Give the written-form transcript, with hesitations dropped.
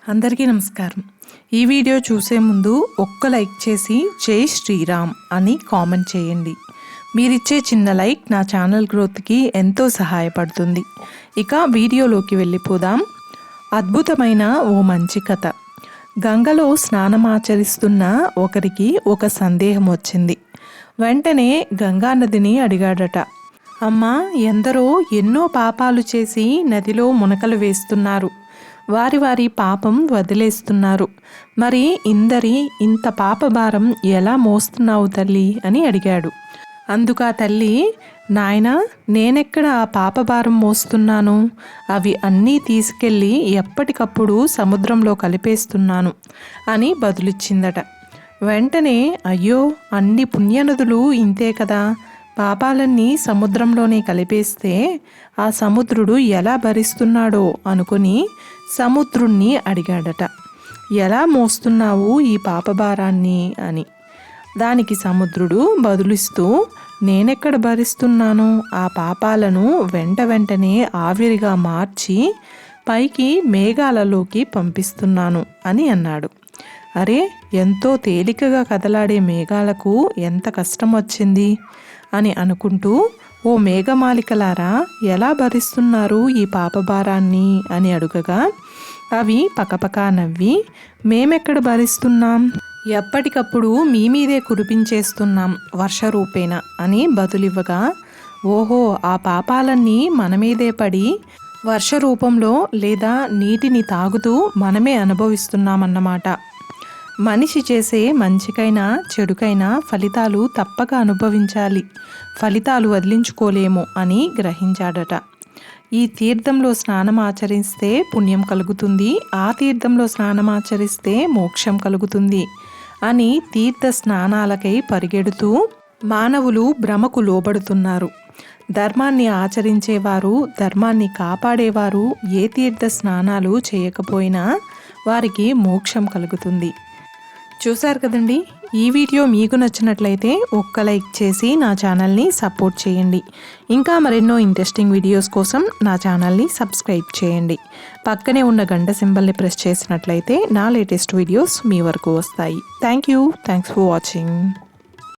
అందరికీ నమస్కారం. ఈ వీడియో చూసే ముందు ఒక్క లైక్ చేసి జై శ్రీరామ్ అని కామెంట్ చేయండి. మీరిచ్చే చిన్న లైక్ నా ఛానల్ గ్రోత్కి ఎంతో సహాయపడుతుంది. ఇక వీడియోలోకి వెళ్ళిపోదాం. అద్భుతమైన ఓ మంచి కథ. గంగలో స్నానమాచరిస్తున్న ఒకరికి ఒక సందేహం వచ్చింది. వెంటనే గంగానదిని అడిగాడట. అమ్మా, ఎందరో ఎన్నో పాపాలు చేసి నదిలో మునకలు వేస్తున్నారు. వారి వారి పాపం వదిలేస్తున్నారు. మరి ఇంత పాపభారం ఎలా మోస్తున్నావు తల్లి అని అడిగాడు. అందుకు ఆ తల్లి, నాయనా, నేనెక్కడ ఆ పాపభారం మోస్తున్నాను? అవి అన్నీ తీసుకెళ్ళి ఎప్పటికప్పుడు సముద్రంలో కలిపేస్తున్నాను అని బదులిచ్చిందట. వెంటనే, అయ్యో, అన్ని పుణ్యనదులు ఇంతే కదా, పాపాలన్నీ సముద్రంలోనే కలిపేస్తే ఆ సముద్రుడు ఎలా భరిస్తున్నాడో అనుకుని సముద్రుణ్ణి అడిగాడట, ఎలా మోస్తున్నావు ఈ పాపభారాన్ని అని. దానికి సముద్రుడు బదులిస్తూ, నేనెక్కడ భరిస్తున్నాను? ఆ పాపాలను వెంటనే ఆవిరిగా మార్చి పైకి మేఘాలలోకి పంపిస్తున్నాను అని అన్నాడు. అరే, ఎంతో తేలికగా కదలాడే మేఘాలకు ఎంత కష్టం వచ్చింది అని అనుకుంటూ, ఓ మేఘమాలికలారా, ఎలా భరిస్తున్నారు ఈ పాపభారాన్ని అని అడుగగా అవి పకపకా నవ్వి, మేమెక్కడ భరిస్తున్నాం, ఎప్పటికప్పుడు మీ మీదే కురిపించేస్తున్నాం వర్షరూపేణ అని బదులివ్వగా, ఓహో, ఆ పాపాలన్నీ మన మీదే పడి వర్ష రూపంలో లేదా నీటిని తాగుతూ మనమే అనుభవిస్తున్నామన్నమాట. మనిషి చేసే మంచికైనా చెడుకైనా ఫలితాలు తప్పక అనుభవించాలి, ఫలితాలు వదిలించుకోలేము అని గ్రహించాడట. ఈ తీర్థంలో స్నానం ఆచరిస్తే పుణ్యం కలుగుతుంది, ఆ తీర్థంలో స్నానం ఆచరిస్తే మోక్షం కలుగుతుంది అని తీర్థ స్నానాలకై పరిగెడుతూ మానవులు భ్రమకు లోబడుతున్నారు. ధర్మాన్ని ఆచరించేవారు, ధర్మాన్ని కాపాడేవారు ఏ తీర్థ స్నానాలు చేయకపోయినా వారికి మోక్షం కలుగుతుంది. చూశారు కదండి. ఈ వీడియో మీకు నచ్చినట్లయితే ఒక్క లైక్ చేసి నా ఛానల్ని సపోర్ట్ చేయండి. ఇంకా మరెన్నో ఇంట్రెస్టింగ్ వీడియోస్ కోసం నా ఛానల్ని సబ్స్క్రైబ్ చేయండి. పక్కనే ఉన్న గంట సింబల్ని ప్రెస్ చేసినట్లయితే నా లేటెస్ట్ వీడియోస్ మీ వరకు వస్తాయి. Thanks for watching.